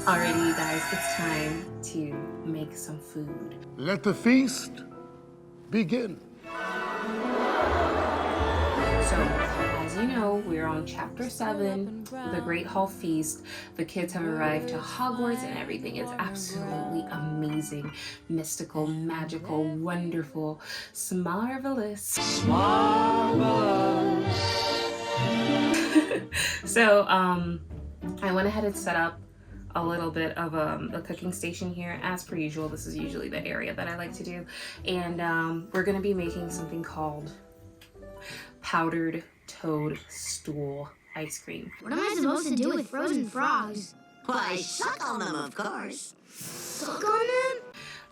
Alrighty, you guys, it's time to make some food. Let the feast begin. So, as you know, we're on chapter 7, the Great Hall Feast. The kids have arrived to Hogwarts and everything is absolutely amazing, mystical, magical, wonderful, marvelous. So, I went ahead and set up a little bit of a cooking station here. As per usual, this is usually the area that I like to do. And we're gonna be making something called powdered toad stool ice cream. What am I supposed to do with frozen frogs? Why, suck on them, of course. Suck on them?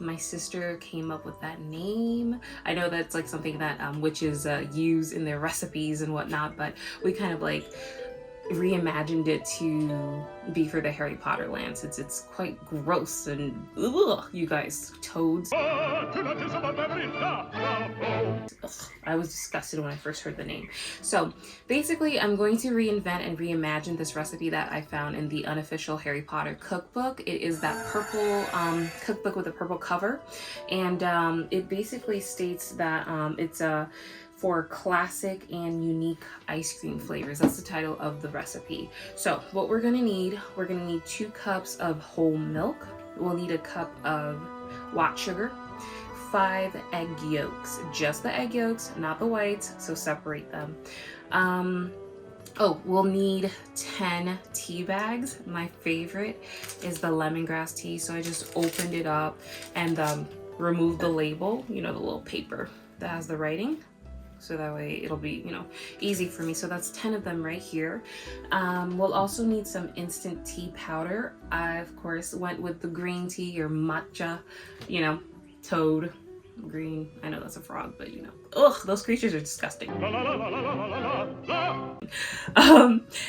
My sister came up with that name. I know that's like something that witches use in their recipes and whatnot, but we kind of like reimagined it to be for the Harry Potter land, since it's quite gross and ugh, you guys, toads. Ugh, I was disgusted when I first heard the name. So basically I'm going to reinvent and reimagine this recipe that I found in the unofficial Harry Potter cookbook. It is that purple cookbook with a purple cover, and it basically states that it's for classic and unique ice cream flavors. That's the title of the recipe. So what we're gonna need 2 cups of whole milk. We'll need a cup of white sugar, 5 egg yolks, just the egg yolks, not the whites, so separate them. We'll need 10 tea bags. My favorite is the lemongrass tea, so I just opened it up and removed the label, you know, the little paper that has the writing. So that way it'll be, you know, easy for me. So that's 10 of them right here. We'll also need some instant tea powder. I, of course, went with the green tea or matcha, you know, toad, green. I know that's a frog, but you know, ugh, those creatures are disgusting.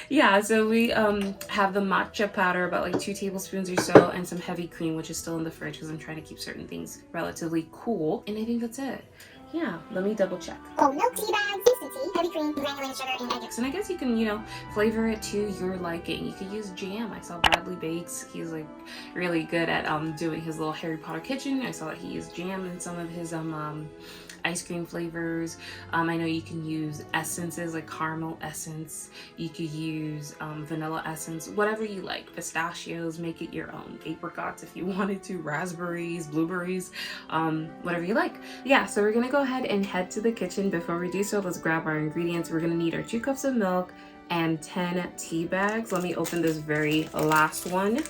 Yeah, so we have the matcha powder, about like 2 tablespoons or so, and some heavy cream, which is still in the fridge because I'm trying to keep certain things relatively cool. And I think that's it. Yeah, let me double check. Oh, milk, tea bags, instant tea, heavy cream, granulated sugar, and egg yolks. And I guess you can, you know, flavor it to your liking. You could use jam. I saw Bradley Bakes. He's like really good at doing his little Harry Potter kitchen. I saw that he used jam in some of his ice cream flavors. I know you can use essences like caramel essence. You could use vanilla essence, whatever you like. Pistachios, make it your own. Apricots if you wanted to, raspberries, blueberries, whatever you like. Yeah, so we're gonna go ahead and head to the kitchen. Before we do so, let's grab our ingredients. We're gonna need our 2 cups of milk and 10 tea bags. Let me open this very last one.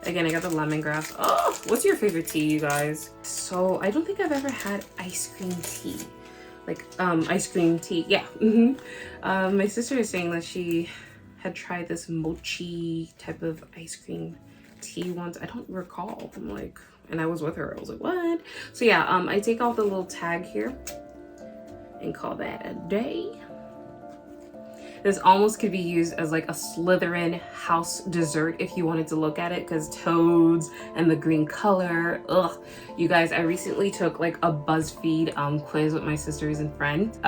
Again, I got the lemongrass. Oh, what's your favorite tea, you guys? So I don't think I've ever had ice cream tea. Like, ice cream tea, yeah. My sister is saying that she had tried this mochi type of ice cream tea once. I don't recall. I'm like, and I was with her. I was like, what? So yeah, I take off the little tag here and call that a day. This almost could be used as like a Slytherin house dessert if you wanted to look at it, because toads and the green color. Ugh. You guys, I recently took like a BuzzFeed quiz with my sisters and friends.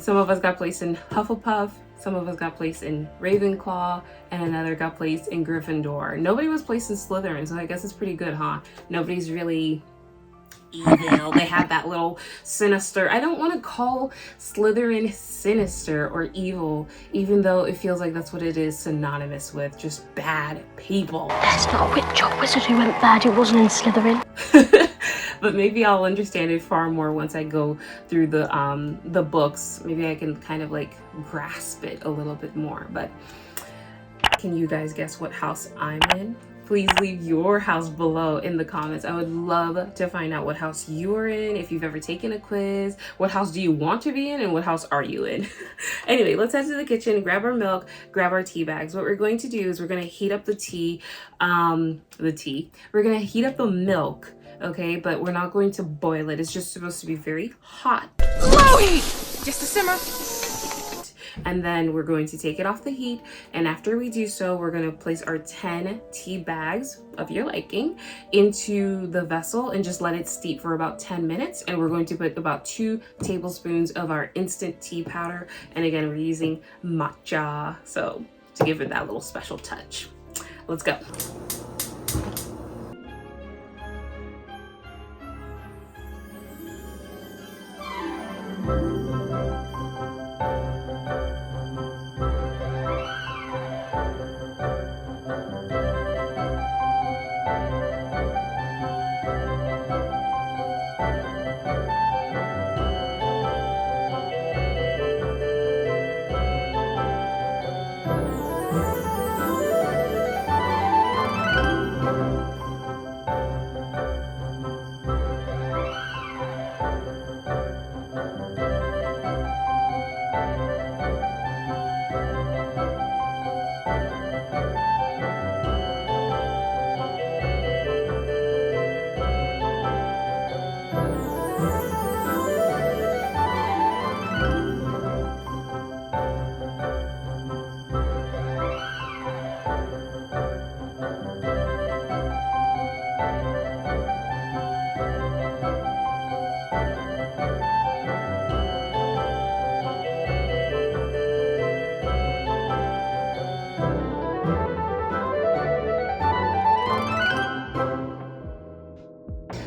Some of us got placed in Hufflepuff, some of us got placed in Ravenclaw, and another got placed in Gryffindor. Nobody was placed in Slytherin, so I guess it's pretty good, huh? Nobody's really evil. They have that little sinister. I don't want to call Slytherin sinister or evil, even though it feels like that's what it is synonymous with, just bad people. That's not a witch or wizard who went bad. It wasn't in Slytherin. But maybe I'll understand it far more once I go through the books. Maybe I can kind of like grasp it a little bit more. But can you guys guess what house I'm in? Please leave your house below in the comments. I would love to find out what house you are in, if you've ever taken a quiz, what house do you want to be in, and what house are you in? Anyway, let's head to the kitchen, grab our milk, grab our tea bags. What we're going to do is we're going to heat up the tea. We're going to heat up the milk, okay? But we're not going to boil it. It's just supposed to be very hot. Low heat! Just a simmer. And then we're going to take it off the heat, and after we do so, we're going to place our 10 tea bags of your liking into the vessel and just let it steep for about 10 minutes. And we're going to put about 2 tablespoons of our instant tea powder, and again, we're using matcha, so to give it that little special touch. Let's go.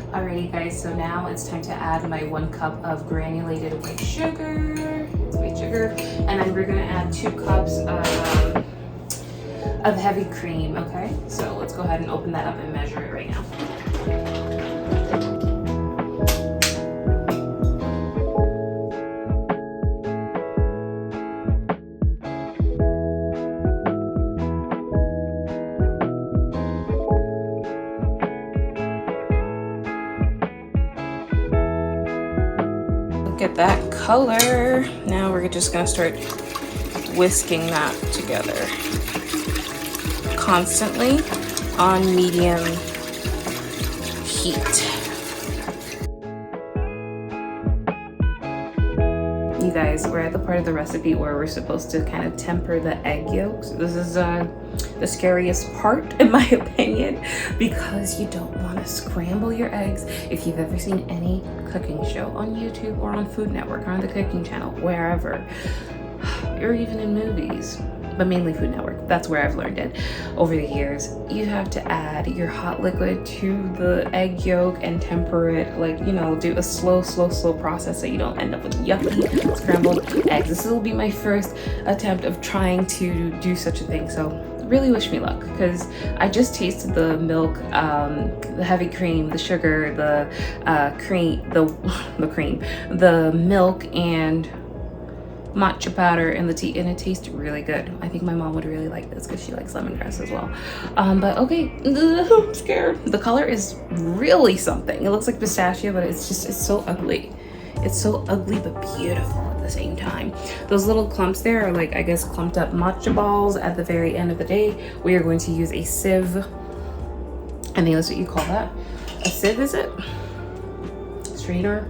Alrighty guys, so now it's time to add my 1 cup of granulated white sugar. It's white sugar. And then we're gonna add 2 cups of heavy cream, okay? So let's go ahead and open that up and measure it right now. Look at that color. Now we're just gonna start whisking that together constantly on medium heat. You guys, we're at the part of the recipe where we're supposed to kind of temper the egg yolks. This is the scariest part in my opinion, because you don't want to scramble your eggs. If you've ever seen any cooking show on YouTube or on Food Network or on the cooking channel, wherever, or even in movies, but mainly Food Network, that's where I've learned it over the years, you have to add your hot liquid to the egg yolk and temper it, like, you know, do a slow process so you don't end up with yucky scrambled eggs. This will be my first attempt of trying to do such a thing, so really wish me luck, because I just tasted the milk, the heavy cream, the sugar, the the milk and matcha powder and the tea, and it tastes really good. I think my mom would really like this because she likes lemongrass as well. But okay, I'm scared. The color is really something. It looks like pistachio, but it's so ugly. It's so ugly but beautiful at the same time. Those little clumps there are, like, I guess, clumped up matcha balls. At the very end of the day, we are going to use a sieve. I think that's what you call that. A sieve, is it? Strainer?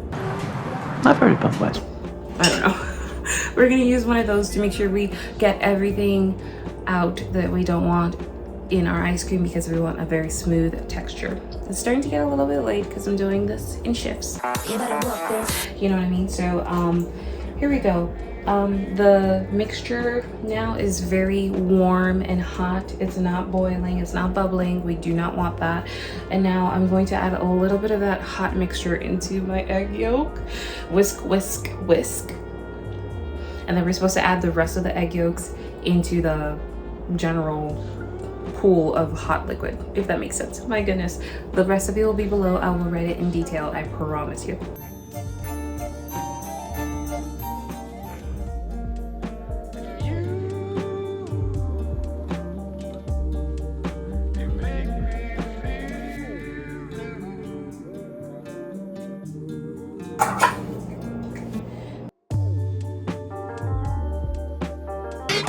I've heard it both ways. I don't know. We're gonna use one of those to make sure we get everything out that we don't want in our ice cream, because we want a very smooth texture. It's starting to get a little bit late because I'm doing this in shifts. You know what I mean? So here we go. The mixture now is very warm and hot. It's not boiling, it's not bubbling. We do not want that. And now I'm going to add a little bit of that hot mixture into my egg yolk. Whisk, whisk, whisk. And then we're supposed to add the rest of the egg yolks into the general pool of hot liquid, if that makes sense. My goodness. The recipe will be below. I will write it in detail, I promise you.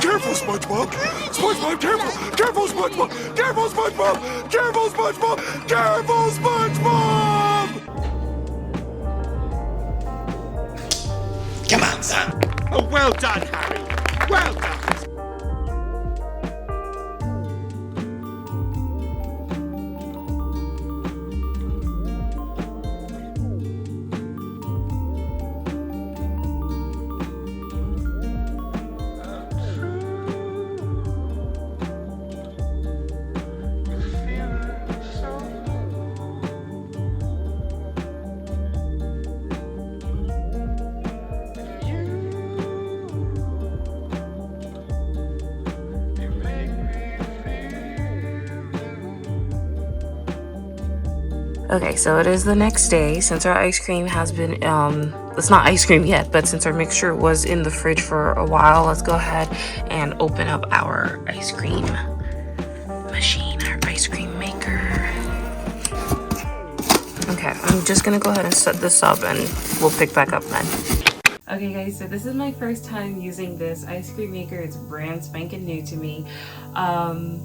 Careful, SpongeBob! SpongeBob, careful! Careful, SpongeBob! Careful, SpongeBob! Careful, SpongeBob! Careful, SpongeBob! Come on, son. Oh, well done, Harry. Well done. Okay, so it is the next day. Since our ice cream has been, it's not ice cream yet, but since our mixture was in the fridge for a while, let's go ahead and open up our ice cream machine, our ice cream maker. Okay, I'm just gonna go ahead and set this up and we'll pick back up then. Okay guys, so this is my first time using this ice cream maker. It's brand spanking new to me. I'm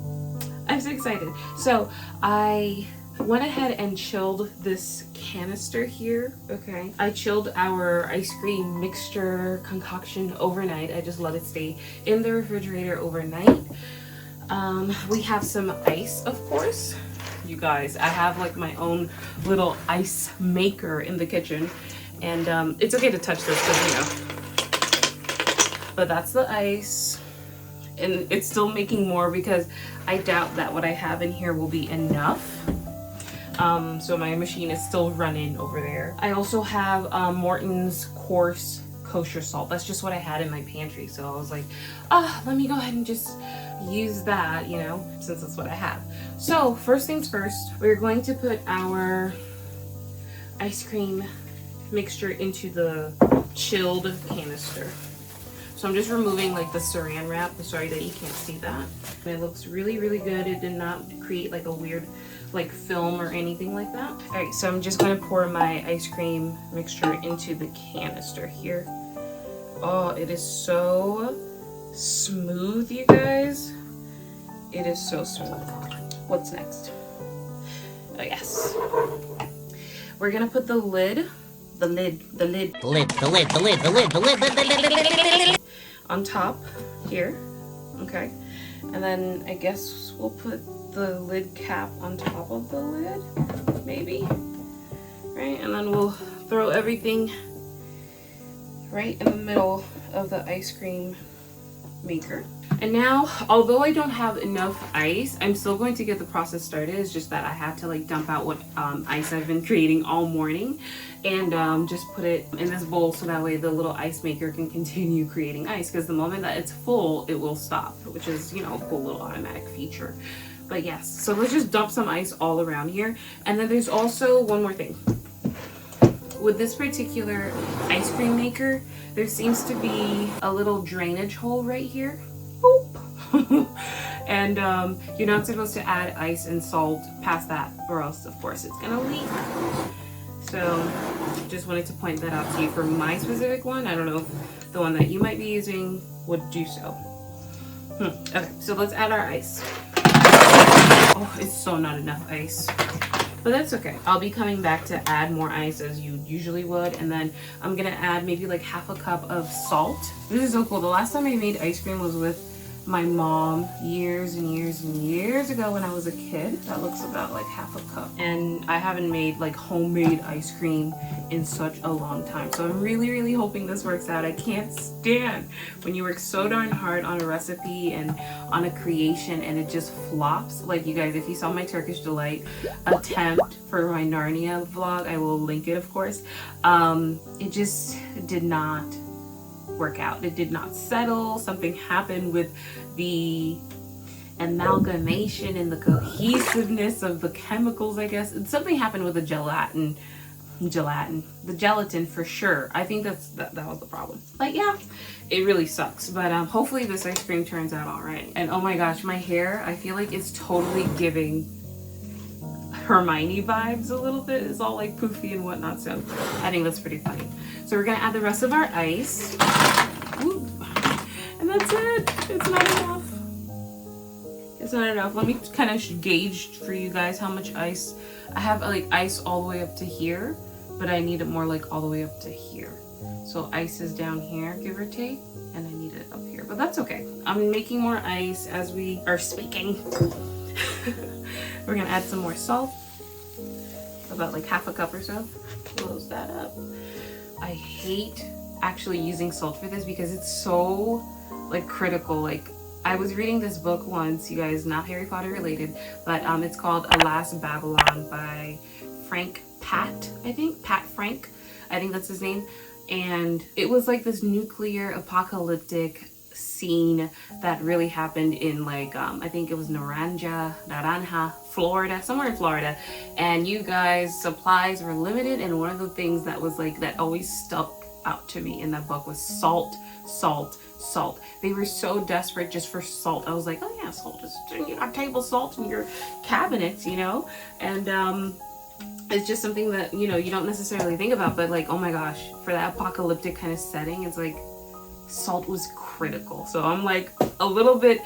so excited. So I went ahead and chilled this canister here. Okay, I chilled our ice cream mixture concoction overnight. I just let it stay in the refrigerator overnight. We have some ice, of course. You guys, I have like my own little ice maker in the kitchen, and it's okay to touch this because, you know, but that's the ice. And it's still making more because I doubt that what I have in here will be enough. So my machine is still running over there. I also have Morton's coarse kosher salt. That's just what I had in my pantry. So I was like, let me go ahead and just use that, you know, since that's what I have. So first things first, we're going to put our ice cream mixture into the chilled canister. So I'm just removing like the saran wrap. I'm sorry that you can't see that. And it looks really, really good. It did not create like a weird like film or anything like that. All right, so I'm just gonna pour my ice cream mixture into the canister here. Oh, it is so smooth, you guys. It is so smooth. What's next? Oh yes. We're gonna put the lid on top here, okay, and then I guess we'll put the lid cap on top of the lid, maybe, right? And then we'll throw everything right in the middle of the ice cream maker. And now, although I don't have enough ice, I'm still going to get the process started. It's just that I have to like dump out what ice I've been creating all morning and just put it in this bowl so that way the little ice maker can continue creating ice, because the moment that it's full, it will stop, which is, you know, a cool little automatic feature. But yes, so let's just dump some ice all around here. And then there's also one more thing. With this particular ice cream maker, there seems to be a little drainage hole right here. Boop. And you're not supposed to add ice and salt past that, or else of course it's gonna leak. So just wanted to point that out to you for my specific one. I don't know if the one that you might be using would do so. Okay, so let's add our ice. Oh, it's so not enough ice. But that's okay. I'll be coming back to add more ice as you usually would. And then I'm gonna add maybe like half a cup of salt. This is so cool. The last time I made ice cream was with my mom years and years and years ago when I was a kid. That looks about like half a cup. And I haven't made like homemade ice cream in such a long time. So I'm really, really hoping this works out. I can't stand when you work so darn hard on a recipe and on a creation and it just flops. Like, you guys, if you saw my Turkish Delight attempt for my Narnia vlog, I will link it, of course. It just did not work out. It did not settle. Something happened with the amalgamation and the cohesiveness of the chemicals, I guess. And something happened with the gelatin, the gelatin for sure. I think that was the problem. But yeah, it really sucks. But hopefully this ice cream turns out all right. And oh my gosh, my hair, I feel like it's totally giving Hermione vibes a little bit. It's all like poofy and whatnot, so I think that's pretty funny. So we're gonna add the rest of our ice. Woo. And that's it. It's not enough. It's not enough. Let me kind of gauge for you guys how much ice. I have like ice all the way up to here, but I need it more like all the way up to here. So ice is down here, give or take, and I need it up here, but that's okay. I'm making more ice as we are speaking. We're gonna add some more salt, about like half a cup or so. Close that up. I hate actually using salt for this because it's so like critical. Like, I was reading this book once, you guys, not Harry Potter related, but it's called Alas Babylon by Pat Frank, I think that's his name. And it was like this nuclear apocalyptic scene that really happened in like I think it was Naranja, Florida, somewhere in Florida, and you guys, supplies were limited, and one of the things that was like that always stuck out to me in that book was salt. They were so desperate just for salt. I was like, oh yeah, salt is, you got table salt in your cabinets, you know. And it's just something that, you know, you don't necessarily think about, but like, oh my gosh, for that apocalyptic kind of setting, it's like salt was critical. So I'm like a little bit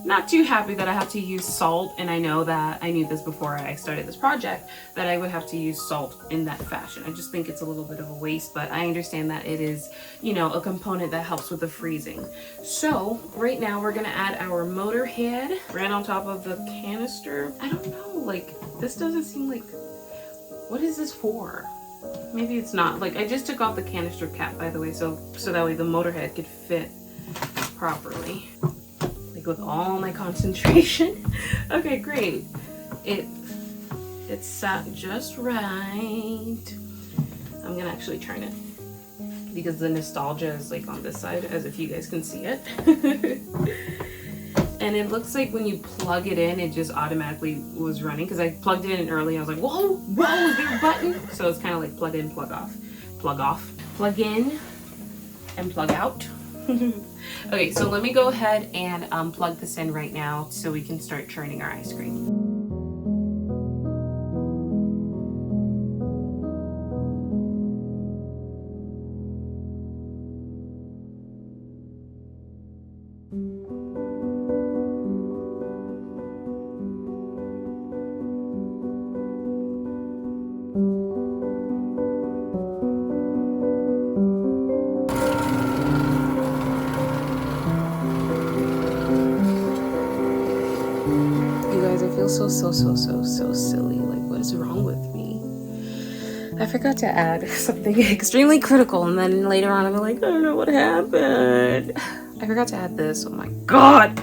not too happy that I have to use salt, and I know that I knew this before I started this project, that I would have to use salt in that fashion. I just think it's a little bit of a waste, but I understand that it is, you know, a component that helps with the freezing. So right now we're gonna add our motor head right on top of the canister. I don't know, like this doesn't seem like, what is this for? Maybe it's not. Like, I just took off the canister cap, by the way, so that way the motor head could fit properly, like with all my concentration. Okay, great. It sat just right. I'm gonna actually turn it because the nostalgia is like on this side, as if you guys can see it. And it looks like when you plug it in, it just automatically was running, because I plugged it in early. I was like, whoa, is there a button? So it's kind of like plug in, plug off, plug in, and plug out. Okay, so let me go ahead and plug this in right now so we can start churning our ice cream. So silly. Like, what is wrong with me? I forgot to add something extremely critical, and then later on I'm like, I don't know what happened. I forgot to add this. Oh my god.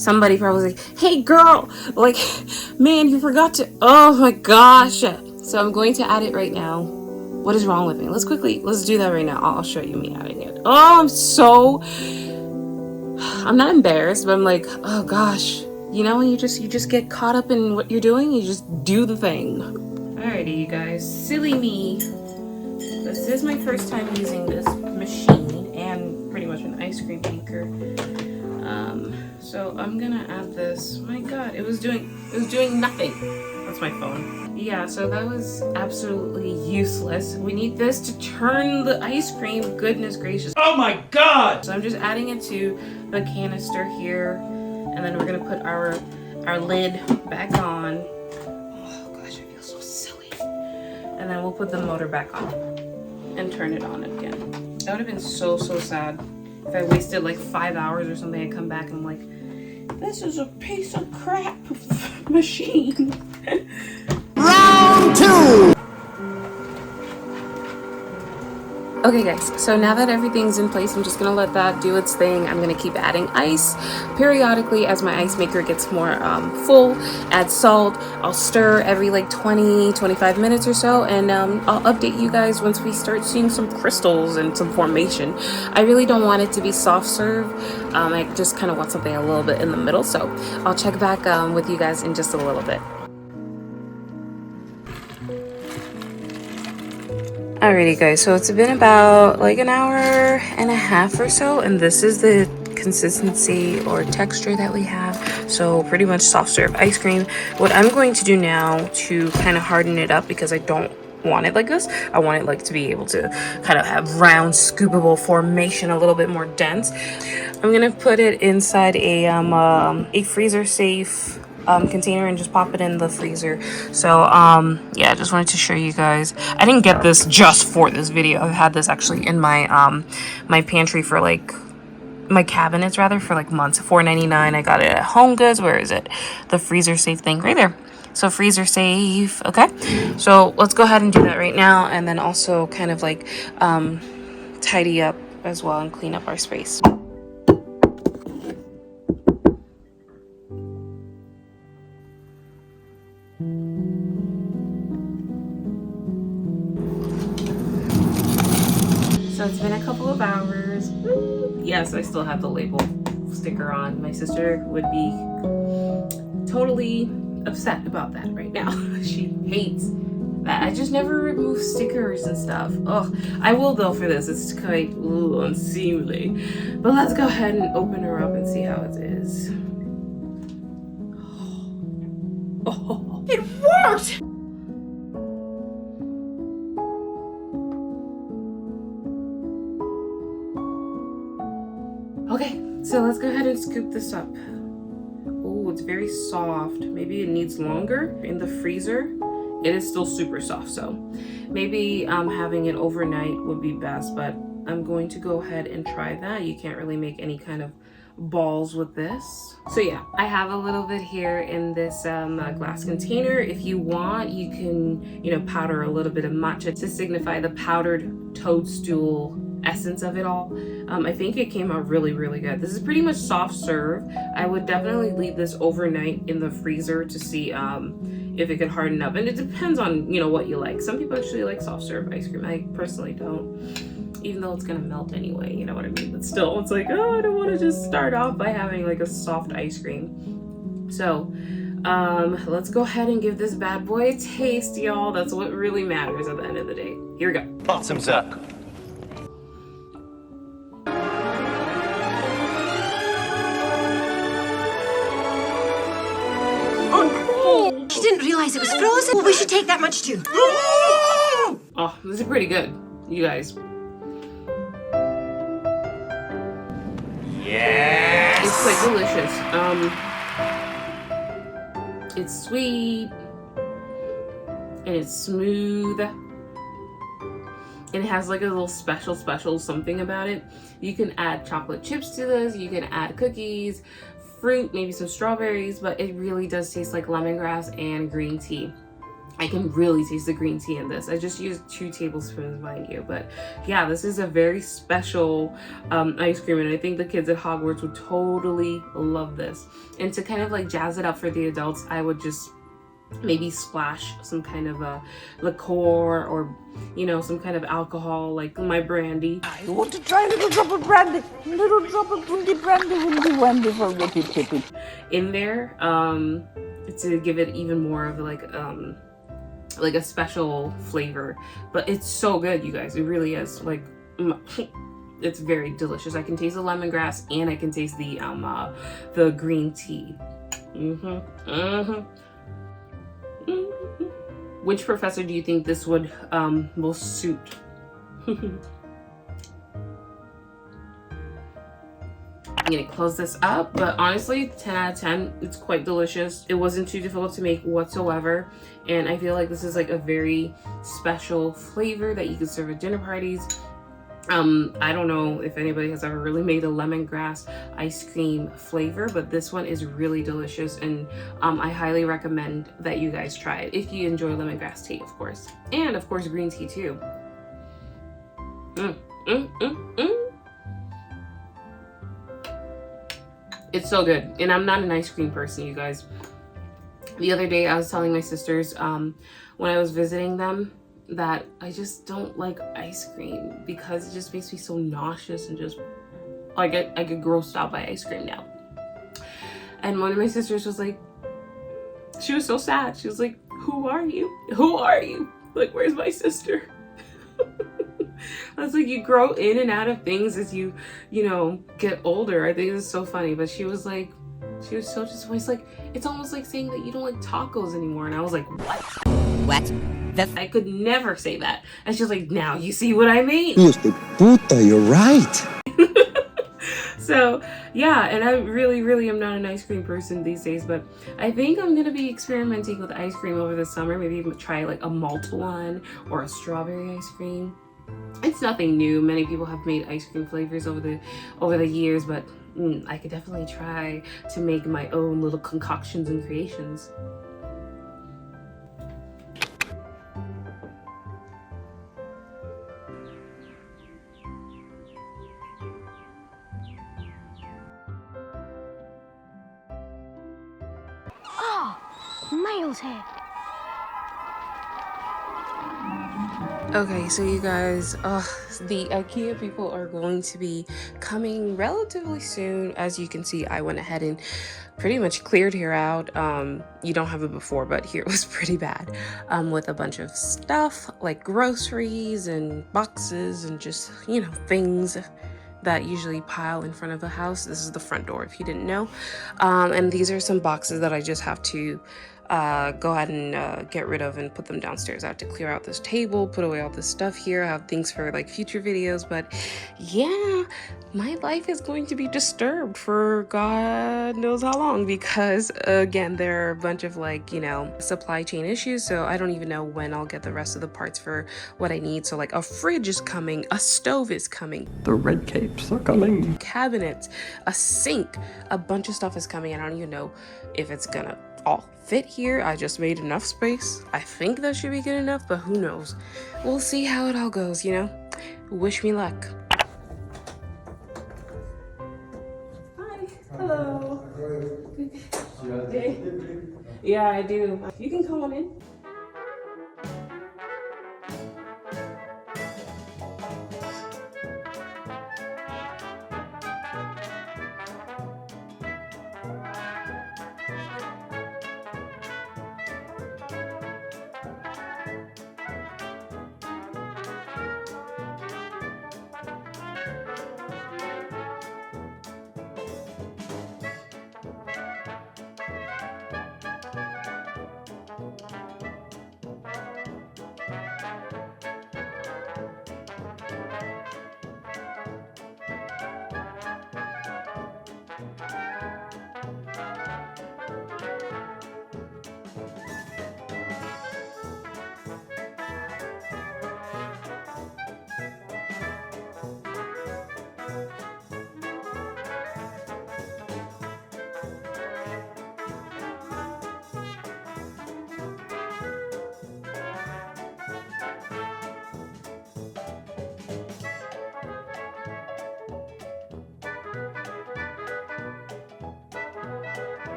Somebody probably was like, hey girl, like, man, you forgot to, oh my gosh. So I'm going to add it right now. What is wrong with me? Let's do that right now. I'll show you me adding it. Oh, I'm not embarrassed, but I'm like, oh gosh. You know, when you just get caught up in what you're doing, you just do the thing. Alrighty, you guys, silly me. This is my first time using this machine and pretty much an ice cream maker. So I'm gonna add this. My god, it was doing nothing. That's my phone. Yeah, so that was absolutely useless. We need this to turn the ice cream. Goodness gracious. Oh my god! So I'm just adding it to the canister here. And then we're gonna put our lid back on. Oh gosh, I feel so silly. And then we'll put the motor back on and turn it on again. That would have been so sad if I wasted like 5 hours or something. I come back and I'm like, this is a piece of crap machine. Round two! Okay guys, so now that everything's in place, I'm just gonna let that do its thing. I'm gonna keep adding ice periodically as my ice maker gets more full. Add salt. I'll stir every like 20-25 minutes or so, and I'll update you guys once we start seeing some crystals and some formation. I really don't want it to be soft serve. I just kind of want something a little bit in the middle, so I'll check back with you guys in just a little bit. Alrighty guys, so it's been about like an hour and a half or so, and this is the consistency or texture that we have. So pretty much soft serve ice cream. What I'm going to do now to kind of harden it up, because I don't want it like this, I want it like to be able to kind of have round scoopable formation, a little bit more dense. I'm gonna put it inside a freezer safe container and just pop it in the freezer. So yeah, I just wanted to show you guys. I didn't get this just for this video. I've had this actually in my my pantry for like, my cabinets rather, for like months. $4.99. I got it at Home Goods. Where is it? The freezer safe thing right there. So freezer safe. Okay, so let's go ahead and do that right now, and then also kind of like tidy up as well and clean up our space. So it's been a couple of hours. Yes, I still have the label. sticker on. My sister would be totally upset about that right now. She hates that. I just never remove stickers and stuff. Ugh. I will though for this. It's quite unseemly. But let's go ahead and open her up and see how it is. Oh. It worked! Okay, so let's go ahead and scoop this up. Oh, it's very soft. Maybe it needs longer in the freezer. It is still super soft, so maybe having it overnight would be best, but I'm going to go ahead and try that. You can't really make any kind of balls with this. So yeah, I have a little bit here in this glass container. If you want, you can, powder a little bit of matcha to signify the powdered toadstool essence of it all. I think it came out really, really good. This is pretty much soft serve. I would definitely leave this overnight in the freezer to see if it could harden up. And it depends on, what you like. Some people actually like soft serve ice cream. I personally don't, even though it's gonna melt anyway, you know what I mean? But still, it's like, oh, I don't want to just start off by having like a soft ice cream. So let's go ahead and give this bad boy a taste, y'all. That's what really matters at the end of the day. Here we go. Bottoms up. She didn't realize it was frozen. Well, we should take that much too. Oh, this is pretty good, you guys. Yes! It's quite delicious. It's sweet and it's smooth. It has like a little special something about it. You can add chocolate chips to this. You can add cookies, fruit, maybe some strawberries, but it really does taste like lemongrass and green tea. I can really taste the green tea in this. I just used 2 tablespoons, mind you. But yeah, this is a very special ice cream, and I think the kids at Hogwarts would totally love this. And to kind of like jazz it up for the adults, I would just maybe splash some kind of a liqueur or some kind of alcohol, like my brandy. I want to try a little drop of brandy. A little drop of brandy for Rippy Tippy. In there, to give it even more of like a special flavor. But it's so good, you guys. It really is. Like, it's very delicious. I can taste the lemongrass and I can taste the green tea. Which professor do you think this would most suit? I'm gonna close this up, but honestly, 10 out of 10. It's quite delicious. It wasn't too difficult to make whatsoever, and I feel like this is like a very special flavor that you can serve at dinner parties. I don't know if anybody has ever really made a lemongrass ice cream flavor, but this one is really delicious, and I highly recommend that you guys try it if you enjoy lemongrass tea, of course, and of course green tea too. It's so good, and I'm not an ice cream person, you guys. The other day I was telling my sisters when I was visiting them that I just don't like ice cream because it just makes me so nauseous and just I get grossed out by ice cream now. And one of my sisters was like, she was so sad. She was like, who are you? Who are you? Like, where's my sister? I was like, you grow in and out of things as you get older. I think it's so funny. But she was like, she was so disappointed. It's like, it's almost like saying that you don't like tacos anymore. And I was like, what? What? I could never say that. And she was like, now you see what I mean. Puta, you're right. So yeah, and I really am not an ice cream person these days, but I think I'm gonna be experimenting with ice cream over the summer. Maybe even try like a malt one or a strawberry ice cream. It's nothing new. Many people have made ice cream flavors over the years, but I could definitely try to make my own little concoctions and creations. Oh, Mail's here. Okay, so you guys, the IKEA people are going to be coming relatively soon. As you can see, I went ahead and pretty much cleared here out. You don't have it before, but here it was pretty bad. With a bunch of stuff like groceries and boxes and just, you know, things that usually pile in front of a house. This is the front door if you didn't know. And these are some boxes that I just have to go ahead and get rid of and put them downstairs. I have to clear out this table, put away all this stuff here. I have things for like future videos, but yeah, my life is going to be disturbed for God knows how long, because again, there are a bunch of like, you know, supply chain issues. So I don't even know when I'll get the rest of the parts for what I need. So like a fridge is coming, a stove is coming, The red capes are coming. cabinets, a sink, a bunch of stuff is coming. I don't even know if it's gonna all fit here. I just made enough space. I think that should be good enough, but who knows? We'll see how it all goes, you know? Wish me luck. Hi. Hello. Yeah, I do. You can come on in.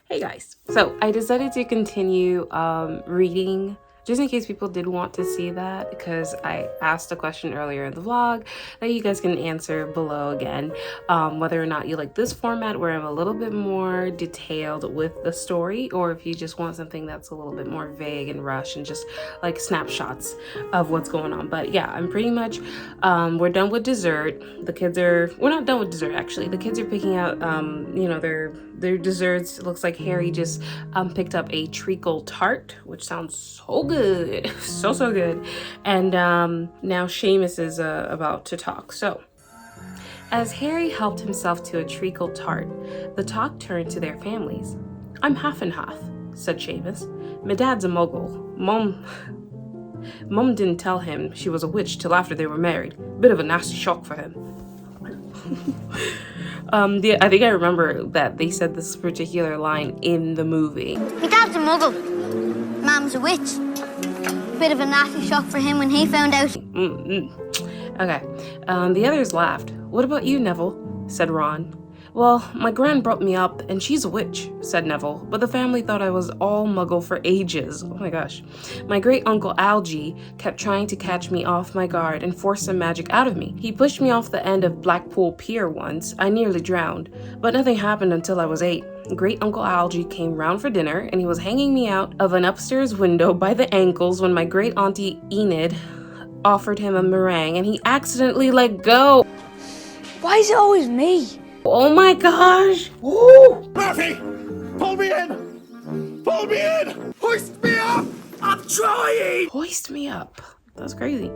Hey guys, so I decided to continue reading, just in case people did want to see that, because I asked a question earlier in the vlog that you guys can answer below again, whether or not you like this format where I'm a little bit more detailed with the story, or if you just want something that's a little bit more vague and rushed and just like snapshots of what's going on. But yeah, I'm pretty much, we're done with dessert. The kids are, we're not done with dessert actually. The kids are picking out, you know, their desserts. It looks like Harry just picked up a treacle tart, which sounds so good. so good. And now Seamus is about to talk. So as Harry helped himself to a treacle tart, the talk turned to their families. "I'm half and half," said Seamus. "My dad's a muggle. Mum didn't tell him she was a witch till after they were married. Bit of a nasty shock for him." I think I remember that they said this particular line in the movie. My dad's a muggle. Mum's a witch. Bit of a nasty shock for him when he found out. Okay, the others laughed. "What about you, Neville?" said Ron. "Well, my gran brought me up, and she's a witch," said Neville, "but the family thought I was all muggle for ages." Oh my gosh. "My great-uncle Algie kept trying to catch me off my guard and force some magic out of me. He pushed me off the end of Blackpool Pier once. I nearly drowned, but nothing happened until I was 8. Great-uncle Algie came round for dinner, and he was hanging me out of an upstairs window by the ankles when my great-auntie Enid offered him a meringue, and he accidentally let go." Why is it always me? Oh my gosh! Murphy! Pull me in! Pull me in! Hoist me up! I'm trying! Hoist me up. That's crazy.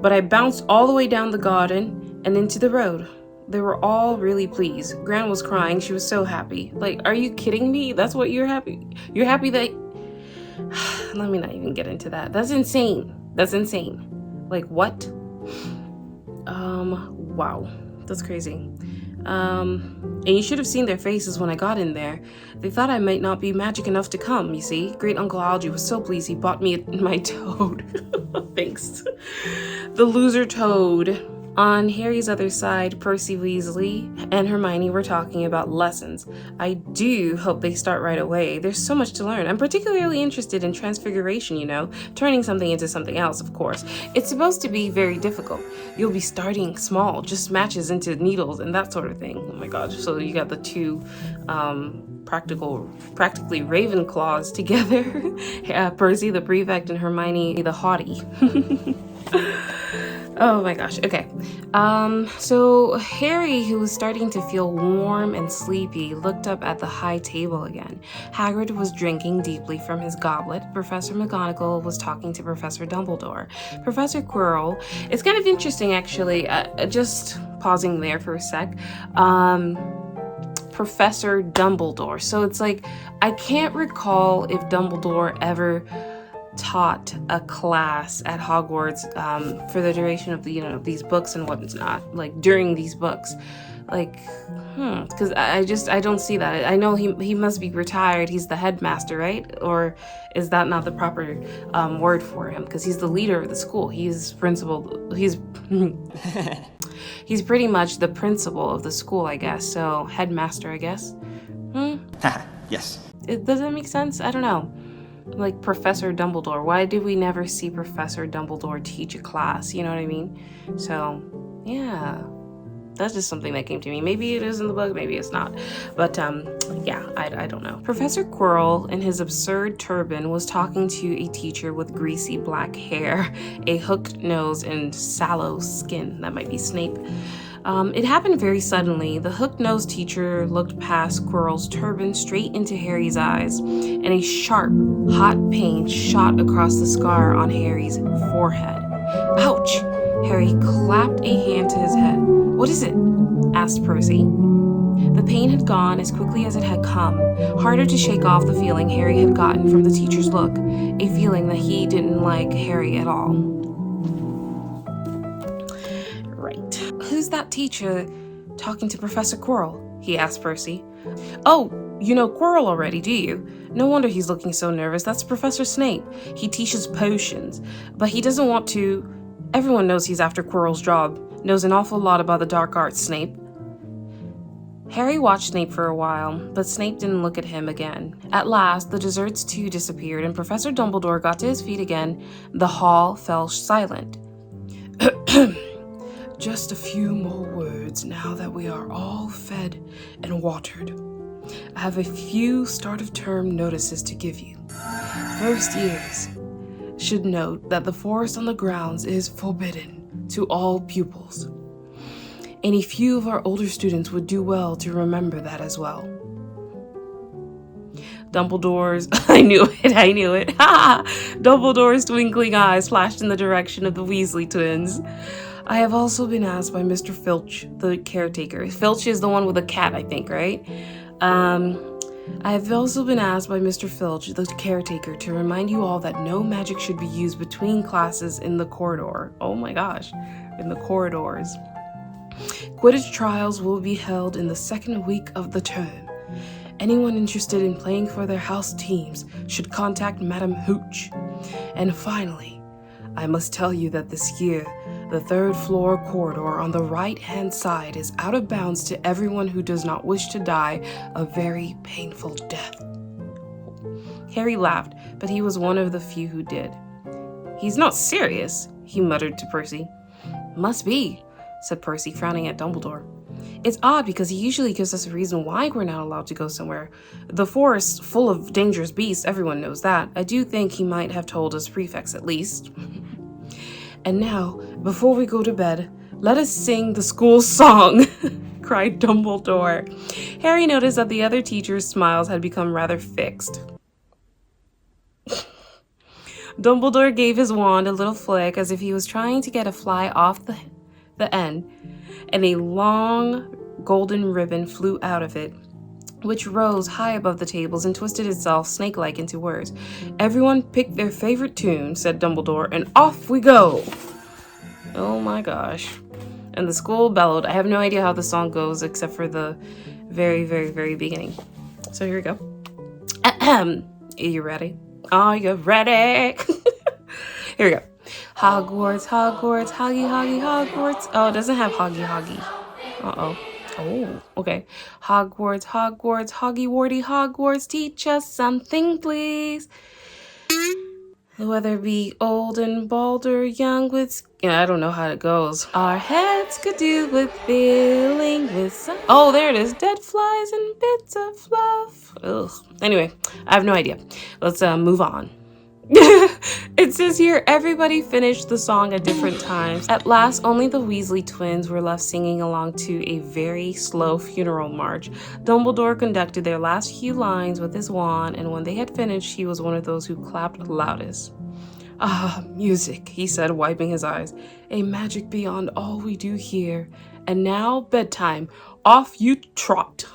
But I bounced all the way down the garden and into the road. They were all really pleased. Gran was crying. She was so happy. Like, are you kidding me? That's what you're happy? You're happy that... Let me not even get into that. That's insane. That's insane. Like, what? Wow. That's crazy. And you should have seen their faces when I got in there. They thought I might not be magic enough to come, you see. Great Uncle Algie was so pleased he bought me my toad. Thanks. The loser toad. On Harry's other side, Percy Weasley and Hermione were talking about lessons. I do hope they start right away. There's so much to learn. I'm particularly interested in transfiguration, you know, turning something into something else, of course. It's supposed to be very difficult. You'll be starting small, just matches into needles and that sort of thing. Oh my gosh, so you got the two practically Ravenclaws together. Percy the prefect and Hermione the haughty. Oh my gosh, okay. So Harry, who was starting to feel warm and sleepy, looked up at the high table again. Hagrid was drinking deeply from his goblet. Professor McGonagall was talking to Professor Dumbledore. Professor Quirrell, it's kind of interesting actually, just pausing there for a sec. Professor Dumbledore. So it's like, I can't recall if Dumbledore ever taught a class at Hogwarts for the duration of the, you know, these books and whatnot, like during these books, like because I don't see that. I know he must be retired. He's the headmaster, right? Or is that not the proper word for him? Because he's the leader of the school. He's principal. He's pretty much the principal of the school, I guess. So headmaster, I guess. Yes. Does that make sense? I don't know. Like Professor Dumbledore. Why did we never see Professor Dumbledore teach a class? You know what I mean? So, yeah. That's just something that came to me. Maybe it is in the book, maybe it's not. But, yeah, I don't know. Professor Quirrell, in his absurd turban, was talking to a teacher with greasy black hair, a hooked nose, and sallow skin. That might be Snape. It happened very suddenly. The hook-nosed teacher looked past Quirrell's turban straight into Harry's eyes, and a sharp, hot pain shot across the scar on Harry's forehead. Ouch! Harry clapped a hand to his head. What is it? Asked Percy. The pain had gone as quickly as it had come, harder to shake off the feeling Harry had gotten from the teacher's look, a feeling that he didn't like Harry at all. Right. Who's that teacher talking to Professor Quirrell? He asked Percy. Oh, you know Quirrell already, do you? No wonder he's looking so nervous. That's Professor Snape. He teaches potions, but he doesn't want to... Everyone knows he's after Quirrell's job. Knows an awful lot about the dark arts, Snape. Harry watched Snape for a while, but Snape didn't look at him again. At last, the desserts too disappeared, and Professor Dumbledore got to his feet again. The hall fell silent. Just a few more words now that we are all fed and watered. I have a few start-of-term notices to give you. First years should note that the forest on the grounds is forbidden to all pupils. Any few of our older students would do well to remember that as well. Dumbledore's, I knew it. Dumbledore's twinkling eyes flashed in the direction of the Weasley twins. I have also been asked by Mr. Filch, the caretaker. Filch is the one with the cat, I think, right? I have also been asked by Mr. Filch, the caretaker, to remind you all that no magic should be used between classes in the corridor. Oh my gosh, in the corridors. Quidditch trials will be held in the second week of the term. Anyone interested in playing for their house teams should contact Madam Hooch. And finally, I must tell you that this year, the third floor corridor on the right-hand side is out of bounds to everyone who does not wish to die a very painful death. Harry laughed, but he was one of the few who did. He's not serious, he muttered to Percy. Must be, said Percy, frowning at Dumbledore. It's odd because he usually gives us a reason why we're not allowed to go somewhere. The forest's full of dangerous beasts, everyone knows that. I do think he might have told us prefects at least. And now, before we go to bed, let us sing the school song, cried Dumbledore. Harry noticed that the other teachers' smiles had become rather fixed. Dumbledore gave his wand a little flick as if he was trying to get a fly off the end, and a long golden ribbon flew out of it, which rose high above the tables and twisted itself snake-like into words. "Everyone pick their favorite tune," said Dumbledore, "and off we go." Oh my gosh. And the school bellowed. I have no idea how the song goes except for the very, very, very beginning. So here we go. Ahem. Are you ready? Are you ready? Here we go. Hogwarts, Hogwarts, Hoggy, Hoggy, Hogwarts. Oh, it doesn't have Hoggy, Hoggy. Uh-oh. Oh, okay. Hogwarts, Hogwarts, Hoggy, Warty, Hogwarts, teach us something, please. Whether be old and bald or young with... I don't know how it goes. Our heads could do with filling with some... Oh, there it is. Dead flies and bits of fluff. Ugh. Anyway, I have no idea. Let's move on. It says here, everybody finished the song at different times. At last, only the Weasley twins were left singing along to a very slow funeral march. Dumbledore conducted their last few lines with his wand, and when they had finished, he was one of those who clapped loudest. "Ah, music," he said, wiping his eyes. "A magic beyond all we do here. And now, bedtime. Off you trot."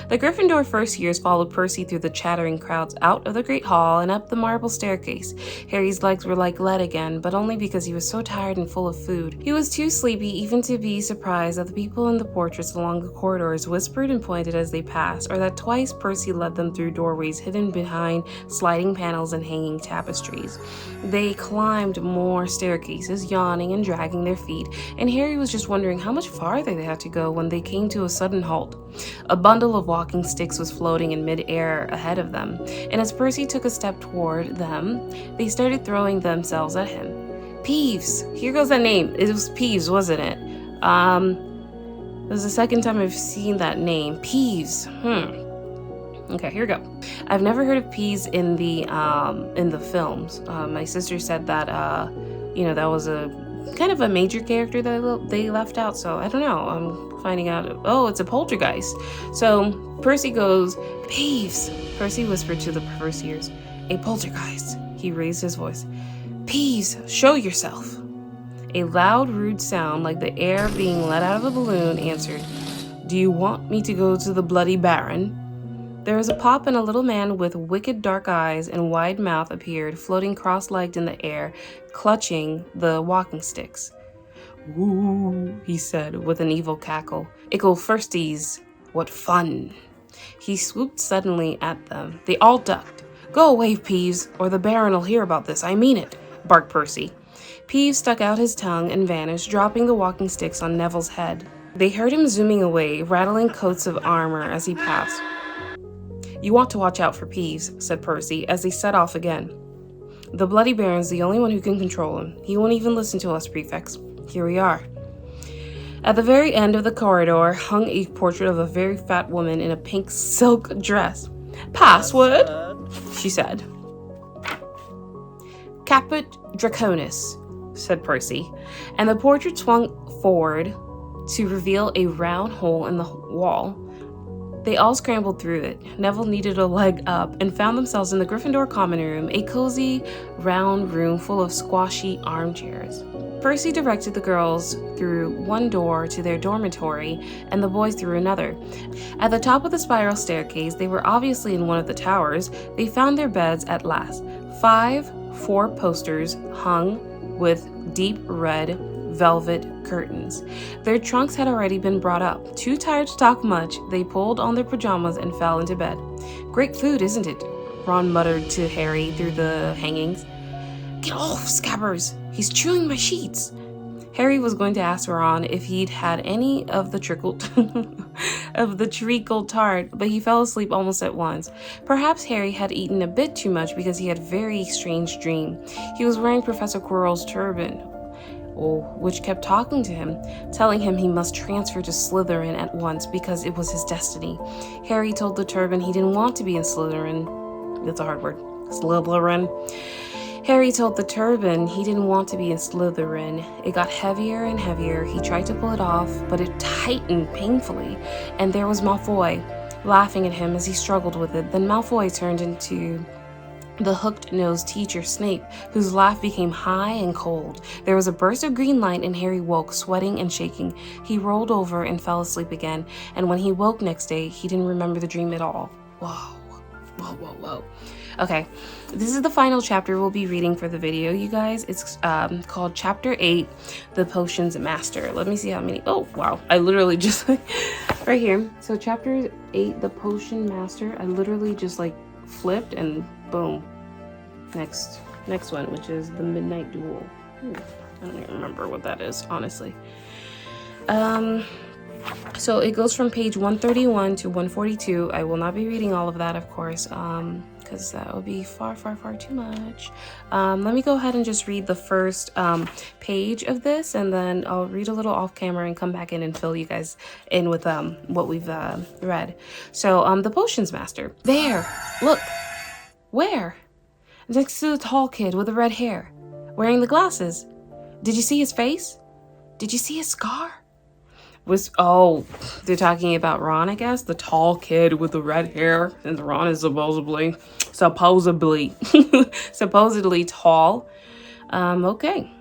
The Gryffindor first years followed Percy through the chattering crowds out of the Great Hall and up the marble staircase. Harry's legs were like lead again, but only because he was so tired and full of food. He was too sleepy even to be surprised that the people in the portraits along the corridors whispered and pointed as they passed, or that twice Percy led them through doorways hidden behind sliding panels and hanging tapestries. They climbed more staircases, yawning and dragging their feet, and Harry was just wondering how much farther they had to go when they came to a sudden halt. A bundle of walking sticks was floating in mid-air ahead of them, and as Percy took a step toward them, they started throwing themselves at him. Peeves! Here goes that name. It was Peeves, wasn't it? It was the second time I've seen that name. Peeves. Okay, here we go. I've never heard of Peeves in the films. My sister said that, that was a kind of a major character that they left out, so I don't know. I'm finding out. Oh, it's a poltergeist. So Percy goes, "Peeves!" Percy whispered to the perverse ears. "A poltergeist." He raised his voice. "Peeves, show yourself." A loud, rude sound like the air being let out of a balloon answered, "Do you want me to go to the Bloody Baron?" There was a pop and a little man with wicked dark eyes and wide mouth appeared, floating cross-legged in the air, clutching the walking sticks. "Woo," he said with an evil cackle. "Ickle firsties, what fun." He swooped suddenly at them. They all ducked. "Go away, Peeves, or the Baron'll hear about this. I mean it," barked Percy. Peeves stuck out his tongue and vanished, dropping the walking sticks on Neville's head. They heard him zooming away, rattling coats of armor as he passed. "You want to watch out for Peeves," said Percy, as they set off again. "The Bloody Baron's the only one who can control him. He won't even listen to us prefects. Here we are." At the very end of the corridor hung a portrait of a very fat woman in a pink silk dress. "Password," she said. "Caput Draconis," said Percy, and the portrait swung forward to reveal a round hole in the wall. They all scrambled through it. Neville needed a leg up and found themselves in the Gryffindor common room, a cozy, round room full of squashy armchairs. Percy directed the girls through one door to their dormitory and the boys through another. At the top of the spiral staircase, they were obviously in one of the towers. They found their beds at last. 5 4-posters hung with deep red velvet curtains. Their trunks had already been brought up. Too tired to talk much, they pulled on their pajamas and fell into bed. "Great food, isn't it?" Ron muttered to Harry through the hangings. "Get off, Scabbers! He's chewing my sheets!" Harry was going to ask Ron if he'd had any of the treacle tart, but he fell asleep almost at once. Perhaps Harry had eaten a bit too much because he had a very strange dream. He was wearing Professor Quirrell's turban, which kept talking to him, telling him he must transfer to Slytherin at once because it was his destiny. Harry told the turban he didn't want to be in Slytherin. That's a hard word. Slytherin. Harry told the turban he didn't want to be in Slytherin. It got heavier and heavier. He tried to pull it off, but it tightened painfully, and there was Malfoy, laughing at him as he struggled with it. Then Malfoy turned into the hooked-nosed teacher Snape, whose laugh became high and cold. There was a burst of green light, and Harry woke, sweating and shaking. He rolled over and fell asleep again, and when he woke next day, he didn't remember the dream at all. Whoa. Okay, this is the final chapter we'll be reading for the video, you guys. It's called Chapter 8, The Potions Master. Let me see how many. Oh, wow. I literally just, right here. So Chapter 8, The Potion Master. I literally just, like, flipped and boom. Next one, which is The Midnight Duel. I don't even remember what that is, honestly. So it goes from page 131 to 142. I will not be reading all of that, of course, because that would be far too much. Let me go ahead and just read the first page of this, and then I'll read a little off camera and come back in and fill you guys in with what we've read. So the Potions Master. There, look. Where? Next to the tall kid with the red hair, wearing the glasses. Did you see his face? Did you see his scar? Oh, they're talking about Ron, I guess. The tall kid with the red hair, and Ron is supposedly tall. Okay.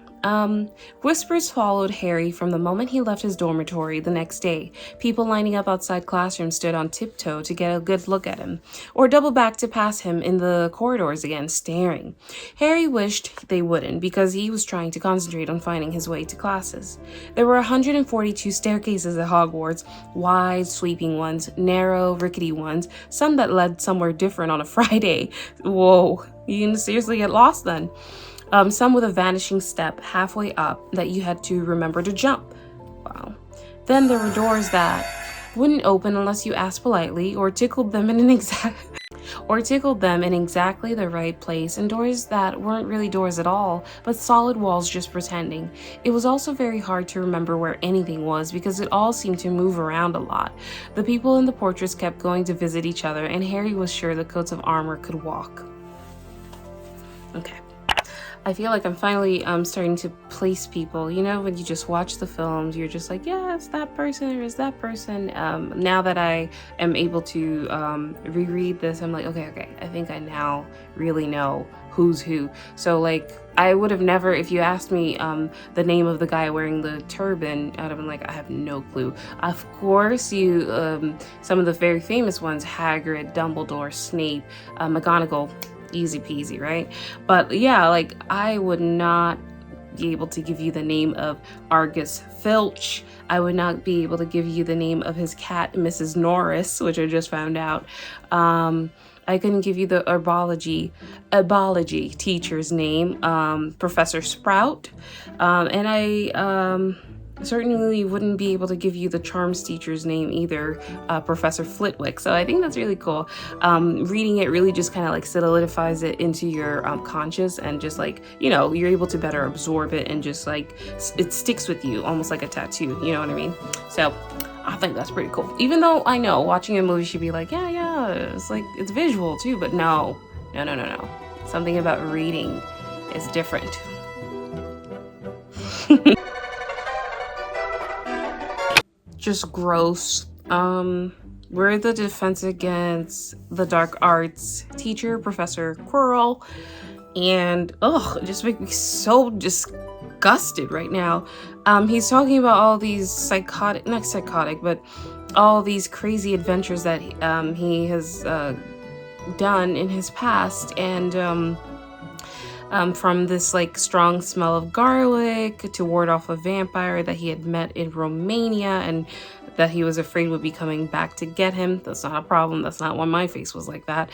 Whispers followed Harry from the moment he left his dormitory the next day. People lining up outside classrooms stood on tiptoe to get a good look at him, or doubled back to pass him in the corridors again, staring. Harry wished they wouldn't, because he was trying to concentrate on finding his way to classes. There were 142 staircases at Hogwarts, wide, sweeping ones, narrow, rickety ones, some that led somewhere different on a Friday. Whoa, you can seriously get lost then. Some with a vanishing step halfway up that you had to remember to jump. Wow. Then there were doors that wouldn't open unless you asked politely, or tickled them in exactly the right place, and doors that weren't really doors at all, but solid walls just pretending. It was also very hard to remember where anything was, because it all seemed to move around a lot. The people in the portraits kept going to visit each other, and Harry was sure the coats of armor could walk. Okay. I feel like I'm finally starting to place people. You know, when you just watch the films, you're just like, yeah, it's that person or is that person. Now that I am able to reread this, I'm like, okay, I think I now really know who's who. So like, I would have never, if you asked me the name of the guy wearing the turban, I would have been like, I have no clue. Of course, some of the very famous ones, Hagrid, Dumbledore, Snape, McGonagall, easy peasy, right? But yeah, like, I would not be able to give you the name of Argus Filch. I would not be able to give you the name of his cat, Mrs. Norris, which I just found out. I couldn't give you the herbology teacher's name, Professor Sprout. And I certainly wouldn't be able to give you the charms teacher's name either, Professor Flitwick. So I think that's really cool. Reading it really just kind of like solidifies it into your conscious, and just like, you know, you're able to better absorb it, and just like it sticks with you almost like a tattoo, you know what I mean? So I think that's pretty cool. Even though I know watching a movie should be like, yeah, it's like, it's visual too, but no. Something about reading is different. Just gross. We're the defense against the dark arts teacher, Professor Quirrell, and it just makes me so disgusted right now. He's talking about all these not psychotic, but all these crazy adventures that he has done in his past, and from this like strong smell of garlic to ward off a vampire that he had met in Romania and that he was afraid would be coming back to get him. That's not a problem. That's not why my face was like that.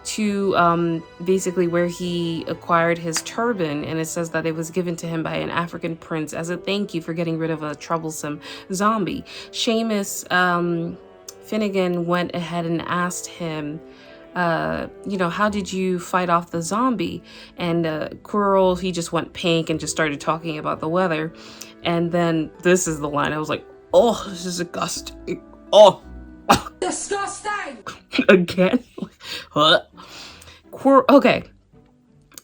To basically where he acquired his turban, and it says that it was given to him by an African prince as a thank you for getting rid of a troublesome zombie. Seamus Finnegan went ahead and asked him, how did you fight off the zombie? And Quirrell, he just went pink and just started talking about the weather. And then this is the line. I was like, oh, this is disgusting. Oh, disgusting. Again. What? Okay.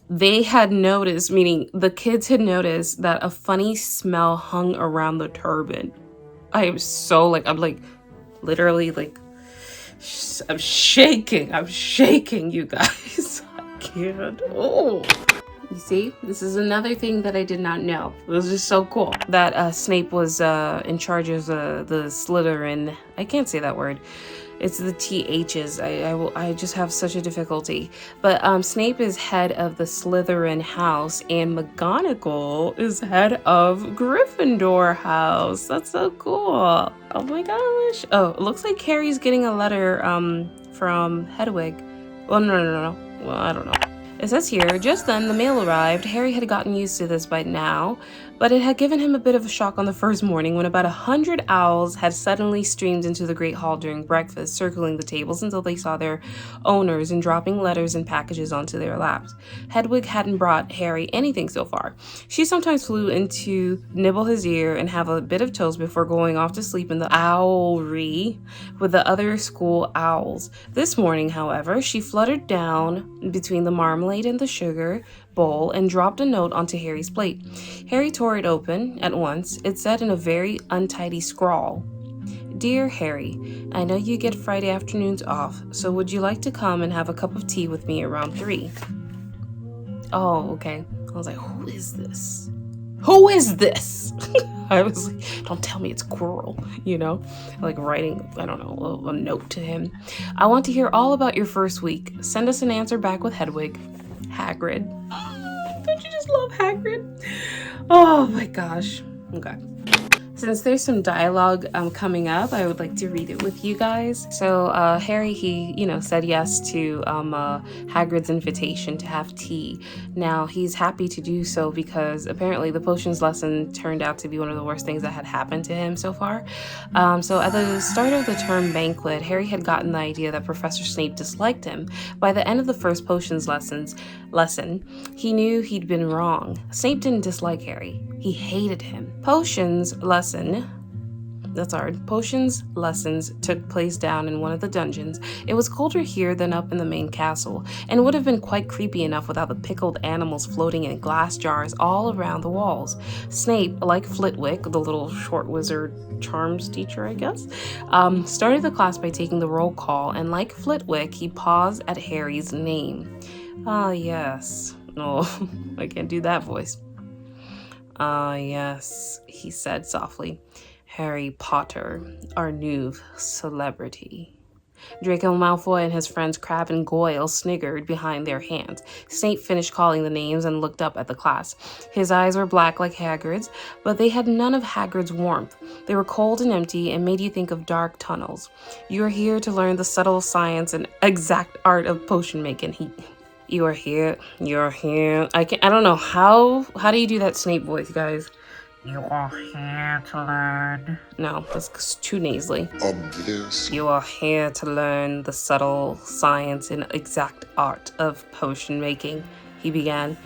They had noticed, meaning the kids had noticed, that a funny smell hung around the turban. I am so like, I'm like, literally like I'm shaking, you guys. I can't. Oh. You see, this is another thing that I did not know. It was just so cool that Snape was in charge of the Slytherin. I can't say that word. It's the THs. I just have such a difficulty. But Snape is head of the Slytherin house, and McGonagall is head of Gryffindor house. That's so cool. Oh my gosh. Oh, it looks like Harry's getting a letter from Hedwig. Well, no. Well, I don't know. It says here, just then the mail arrived. Harry had gotten used to this by now, but it had given him a bit of a shock on the first morning when about 100 owls had suddenly streamed into the Great Hall during breakfast, circling the tables until they saw their owners and dropping letters and packages onto their laps. Hedwig hadn't brought Harry anything so far. She sometimes flew in to nibble his ear and have a bit of toast before going off to sleep in the owlry with the other school owls. This morning, however, she fluttered down between the marmalade and the sugar bowl and dropped a note onto Harry's plate. Harry tore it open at once. It said in a very untidy scrawl, "Dear Harry, I know you get Friday afternoons off, so would you like to come and have a cup of tea with me around 3? Oh, okay. I was like, who is this? Who is this? I was like, don't tell me it's Quirrell, you know? Like writing, I don't know, a note to him. I want to hear all about your first week. Send us an answer back with Hedwig. Hagrid." Don't you just love Hagrid? Oh my gosh. Okay. Since there's some dialogue coming up, I would like to read it with you guys. So Harry, he, said yes to Hagrid's invitation to have tea. Now, he's happy to do so because apparently the potions lesson turned out to be one of the worst things that had happened to him so far. So at the start of the term banquet, Harry had gotten the idea that Professor Snape disliked him. By the end of the first potions lesson, he knew he'd been wrong. Snape didn't dislike Harry. He hated him. Potions lessons took place down in one of the dungeons. It was colder here than up in the main castle, and would have been quite creepy enough without the pickled animals floating in glass jars all around the walls. Snape, like Flitwick, the little short wizard charms teacher, I guess, started the class by taking the roll call, and like Flitwick, he paused at Harry's name. Ah, yes. No, I can't do that voice. Ah, yes, he said softly. Harry Potter, our new celebrity. Draco Malfoy and his friends Crabbe and Goyle sniggered behind their hands. Snape finished calling the names and looked up at the class. His eyes were black like Hagrid's, but they had none of Hagrid's warmth. They were cold and empty and made you think of dark tunnels. You are here to learn the subtle science and exact art of potion making. You're here. I don't know. How do you do that Snape voice, guys? You are here to learn. No, that's too nasally. Obvious. You are here to learn the subtle science and exact art of potion making, he began.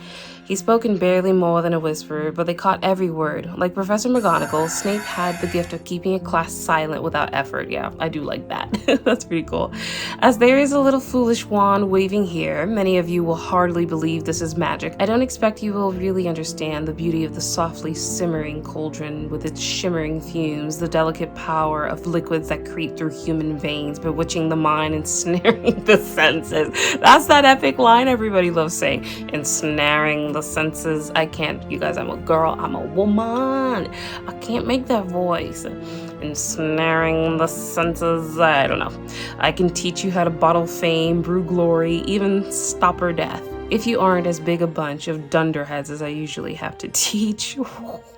He spoke in barely more than a whisper, but they caught every word. Like Professor McGonagall, Snape had the gift of keeping a class silent without effort. Yeah, I do like that. That's pretty cool. As there is a little foolish wand waving here, many of you will hardly believe this is magic. I don't expect you will really understand the beauty of the softly simmering cauldron with its shimmering fumes, the delicate power of liquids that creep through human veins, bewitching the mind, ensnaring the senses. That's that epic line everybody loves saying, ensnaring the senses. I can't, you guys, I'm a girl, I'm a woman. I can't make that voice. Ensnaring the senses, I don't know. I can teach you how to bottle fame, brew glory, even stopper death. If you aren't as big a bunch of dunderheads as I usually have to teach.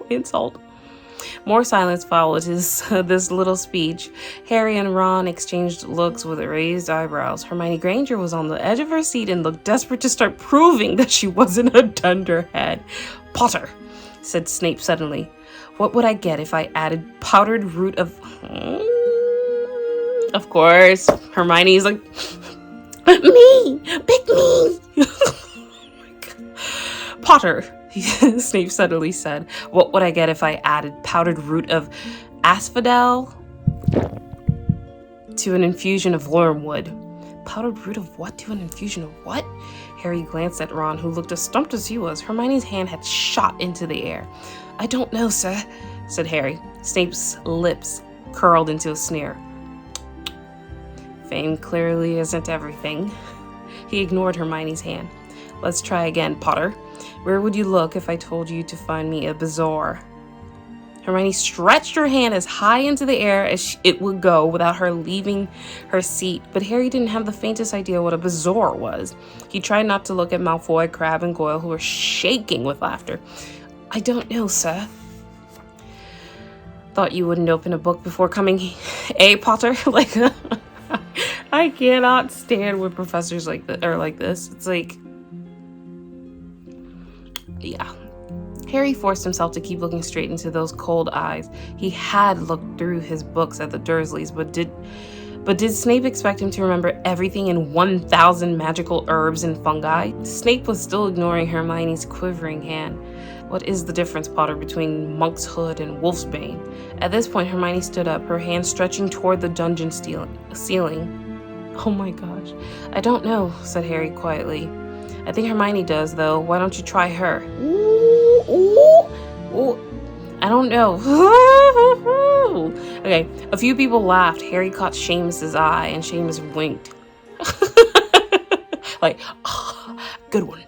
Insult. More silence followed this little speech. Harry and Ron exchanged looks with raised eyebrows. Hermione Granger was on the edge of her seat and looked desperate to start proving that she wasn't a dunderhead. Potter, said Snape suddenly. What would I get if I added powdered root of... Of course, Hermione's like, me! Pick me! Oh my God. Potter, Snape suddenly said. What would I get if I added powdered root of asphodel to an infusion of wormwood? Powdered root of what to an infusion of what? Harry glanced at Ron, who looked as stumped as he was. Hermione's hand had shot into the air. I don't know, sir, said Harry. Snape's lips curled into a sneer. Fame clearly isn't everything. He ignored Hermione's hand. Let's try again, Potter. Where would you look if I told you to find me a bazaar? Hermione stretched her hand as high into the air as it would go without her leaving her seat, but Harry didn't have the faintest idea what a bazaar was. He tried not to look at Malfoy, Crabbe, and Goyle, who were shaking with laughter. I don't know, sir. Thought you wouldn't open a book before coming, Potter? Like, I cannot stand when professors like that are like this. It's like, yeah. Harry forced himself to keep looking straight into those cold eyes. He had looked through his books at the Dursleys, but did Snape expect him to remember everything in 1,000 magical herbs and fungi? Snape was still ignoring Hermione's quivering hand. What is the difference, Potter, between Monk's Hood and Wolfsbane? At this point, Hermione stood up, her hand stretching toward the dungeon ceiling. Oh my gosh. I don't know, said Harry quietly. I think Hermione does, though. Why don't you try her? Ooh. I don't know. Okay, a few people laughed. Harry caught Seamus's eye, and Seamus winked. Like, oh, good one.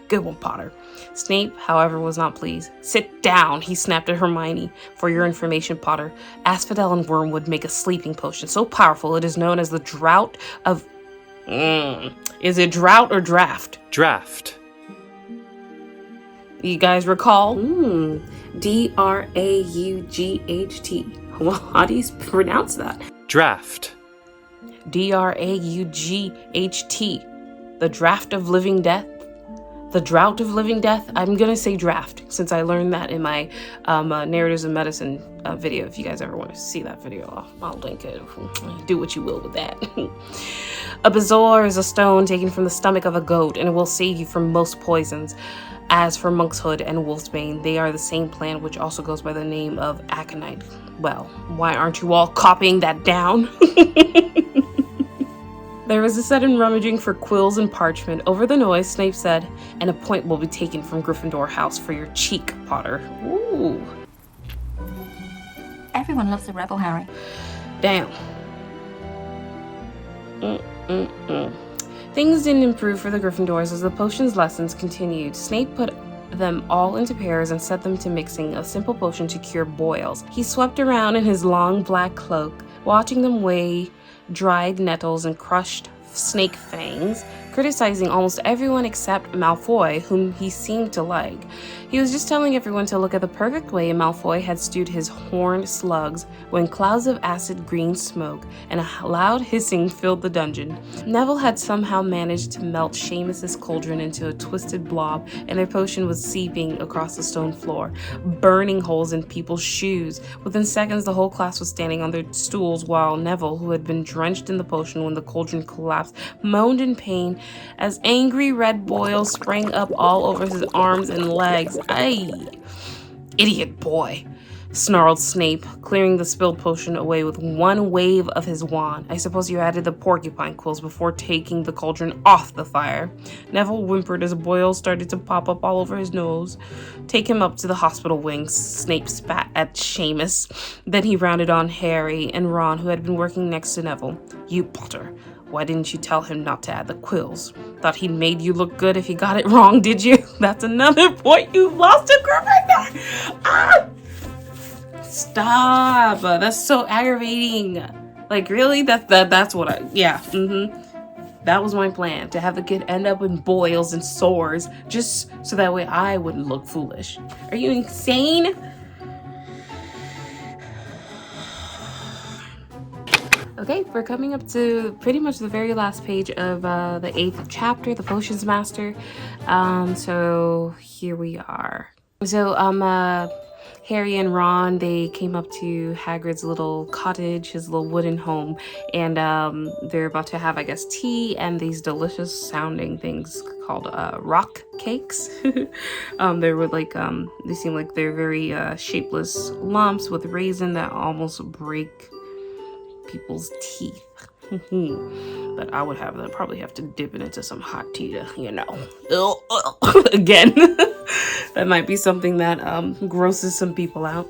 Good one, Potter. Snape, however, was not pleased. Sit down, he snapped at Hermione. For your information, Potter, Asphodel and Wormwood make a sleeping potion so powerful it is known as the Drought of... Is it drought or draft? Draft. You guys recall? D-R-A-U-G-H-T. Well, how do you pronounce that? Draft. D-R-A-U-G-H-T. The Draft of Living Death? The Drought of Living Death? I'm gonna say draft, since I learned that in my Narratives of Medicine video. If you guys ever want to see that video, I'll link it. Do what you will with that. A bazaar is a stone taken from the stomach of a goat, and it will save you from most poisons. As for Monk's Hood and Wolfsbane, they are the same plant, which also goes by the name of aconite. Well, why aren't you all copying that down? There was a sudden rummaging for quills and parchment. Over the noise, Snape said, "And a point will be taken from Gryffindor House for your cheek, Potter." Ooh. Everyone loves a rebel, Harry. Damn. Things didn't improve for the Gryffindors as the potions lessons continued. Snape put them all into pairs and set them to mixing a simple potion to cure boils. He swept around in his long black cloak, watching them weigh dried nettles and crushed snake fangs, criticizing almost everyone except Malfoy, whom he seemed to like. He was just telling everyone to look at the perfect way Malfoy had stewed his horned slugs when clouds of acid green smoke and a loud hissing filled the dungeon. Neville had somehow managed to melt Seamus's cauldron into a twisted blob, and their potion was seeping across the stone floor, burning holes in people's shoes. Within seconds, the whole class was standing on their stools while Neville, who had been drenched in the potion when the cauldron collapsed, moaned in pain as angry red boils sprang up all over his arms and legs. Ay! Idiot boy, snarled Snape, clearing the spilled potion away with one wave of his wand. I suppose you added the porcupine quills before taking the cauldron off the fire. Neville whimpered as boils started to pop up all over his nose. Take him up to the hospital wing, Snape spat at Seamus. Then he rounded on Harry and Ron, who had been working next to Neville. You, Potter. Why didn't you tell him not to add the quills? Thought he'd made you look good if he got it wrong, did you? That's another point you lost to Gryffindor! Ah! Stop! That's so aggravating. Like, really? That's what I... Yeah, That was my plan, to have the kid end up with boils and sores, just so that way I wouldn't look foolish. Are you insane? Okay, we're coming up to pretty much the very last page of the 8th chapter, the Potions Master. So here we are. So Harry and Ron, they came up to Hagrid's little cottage, his little wooden home, and they're about to have, I guess, tea and these delicious sounding things called rock cakes. They were like, they seem like they're very shapeless lumps with raisin that almost break people's teeth. But I would probably have to dip it into some hot tea to, again. That might be something that grosses some people out.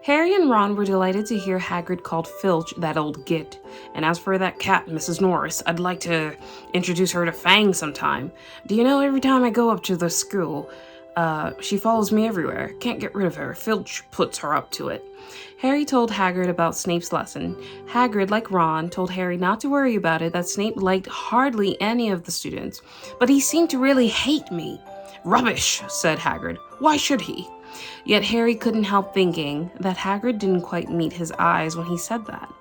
Harry and Ron were delighted to hear Hagrid called Filch that old git. And as for that cat, Mrs. Norris, I'd like to introduce her to Fang sometime. Do you know, every time I go up to the school, she follows me everywhere. Can't get rid of her. Filch puts her up to it. Harry told Hagrid about Snape's lesson. Hagrid, like Ron, told Harry not to worry about it, that Snape liked hardly any of the students. But he seemed to really hate me. Rubbish, said Hagrid. Why should he? Yet Harry couldn't help thinking that Hagrid didn't quite meet his eyes when he said that.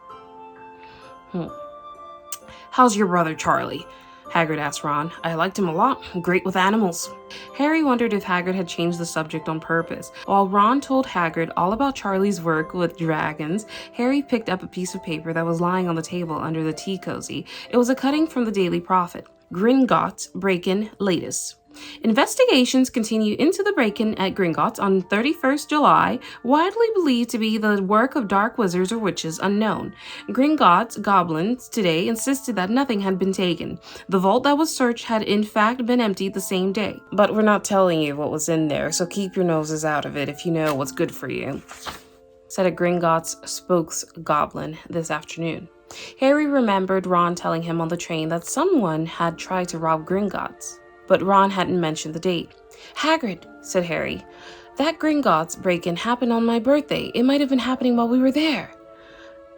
How's your brother Charlie? Hagrid asked Ron. I liked him a lot. Great with animals. Harry wondered if Hagrid had changed the subject on purpose. While Ron told Hagrid all about Charlie's work with dragons, Harry picked up a piece of paper that was lying on the table under the tea cozy. It was a cutting from the Daily Prophet. Gringotts break-in latest. Investigations continue into the break-in at Gringotts on 31st July, widely believed to be the work of dark wizards or witches unknown. Gringotts goblins today insisted that nothing had been taken. The vault that was searched had in fact been emptied the same day. But we're not telling you what was in there, so keep your noses out of it if you know what's good for you, said a Gringotts spokesgoblin this afternoon. Harry remembered Ron telling him on the train that someone had tried to rob Gringotts. But Ron hadn't mentioned the date. Hagrid, said Harry, that Gringotts break-in happened on my birthday. It might have been happening while we were there.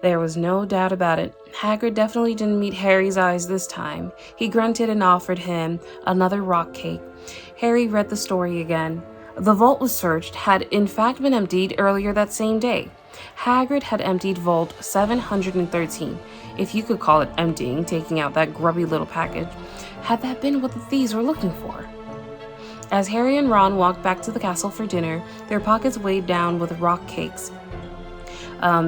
There was no doubt about it. Hagrid definitely didn't meet Harry's eyes this time. He grunted and offered him another rock cake. Harry read the story again. The vault was searched had in fact been emptied earlier that same day. Hagrid had emptied Vault 713, if you could call it emptying, taking out that grubby little package. Had that been what the thieves were looking for? As Harry and Ron walked back to the castle for dinner, their pockets weighed down with rock cakes.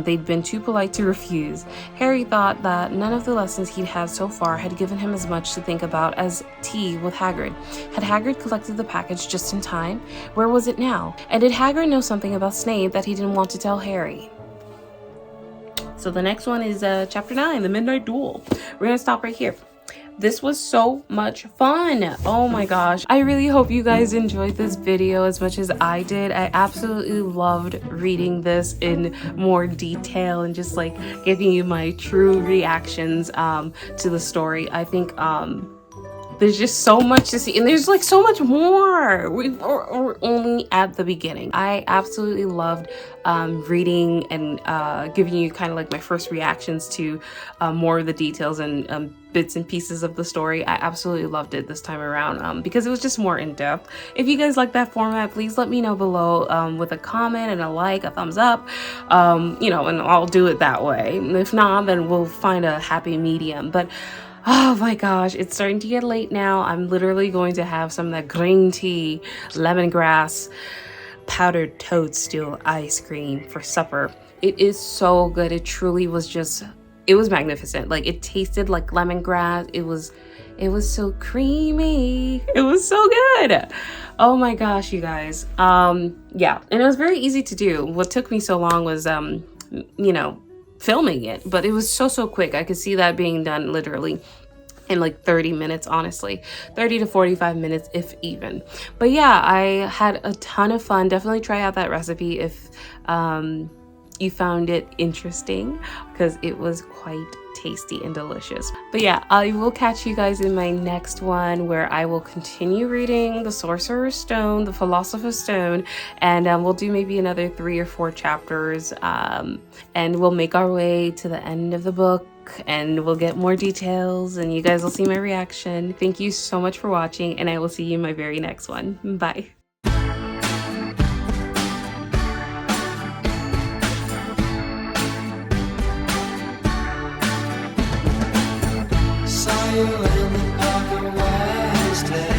They'd been too polite to refuse. Harry thought that none of the lessons he'd had so far had given him as much to think about as tea with Hagrid. Had Hagrid collected the package just in time? Where was it now? And did Hagrid know something about Snape that he didn't want to tell Harry? So the next one is Chapter 9, The Midnight Duel. We're going to stop right here. This was so much fun. Oh my gosh. I really hope you guys enjoyed this video as much as I did. I absolutely loved reading this in more detail and just like giving you my true reactions to the story. I think there's just so much to see, and there's like so much more. We're only at the beginning. I absolutely loved reading and giving you kind of like my first reactions to more of the details and bits and pieces of the story. I absolutely loved it this time around because it was just more in depth. If you guys like that format, please let me know below with a comment and a like, a thumbs up, you know, and I'll do it that way. If not, then we'll find a happy medium. But oh my gosh, it's starting to get late now. I'm literally going to have some of that green tea, lemongrass, powdered toadstool ice cream for supper. It is so good. It truly was just, it was magnificent. Like, it tasted like lemongrass. It was so creamy. It was so good. Oh my gosh, you guys. Yeah, and it was very easy to do. What took me so long was, you know, filming it, but it was so quick. I could see that being done literally in like 30 minutes, honestly, 30 to 45 minutes, if even. But yeah, I had a ton of fun. Definitely try out that recipe if you found it interesting, because it was quite tasty and delicious. But yeah, I will catch you guys in my next one, where I will continue reading the Sorcerer's Stone, the Philosopher's Stone, and we'll do maybe another 3 or 4 chapters, and we'll make our way to the end of the book, and we'll get more details, and you guys will see my reaction. Thank you so much for watching, and I will see you in my very next one. Bye. You in the park on Wednesday.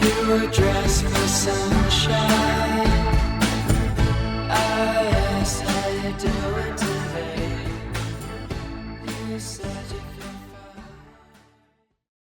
You were dressed for sunshine.